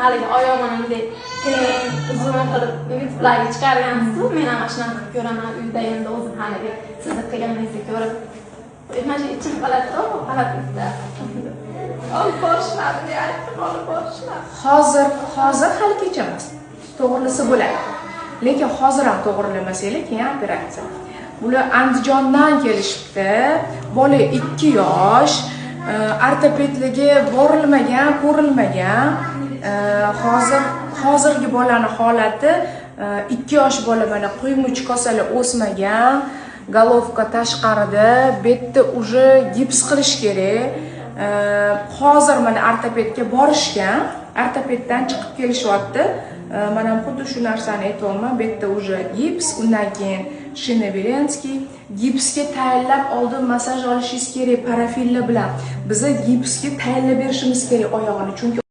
haligi oyog'ini bunday uzun qilib YouTube'larga chiqargansiz-ku. Men ham shunaqa qilib ko'raman uyda endi o'zim haligi sizni qilganingizni ko'rib. Mana ichim qalati-ku, qalatda. Olib borishmadi, aytdim, olib borishmadi. Hozir hali kech emas. To'g'rilasa bo'ladi. Lekin hozir ham to'g'rilamasanglar, keyin operatsiya. Bular Andijondan kelishibdi. Bola 2 yosh, ortopedligi borilmagan, ko'rilmagan. Hozirgi bolani holati 2 yosh bola, mana quymuch kosalar o'smagan, golovka tashqarida, betda уже gips qilish kerak. Hozir mana ortopedga borishgan, ortopeddan chiqib kelishyapti. Mana xuddi shu narsani aytayapman, betda уже gips, undan keyin Shinaverenskiy. Gipsga tayinlab oldin massaj olishingiz kerak parafilla bilan. Biza gipsga tayinlab berishimiz kerak oyog'ini, chunki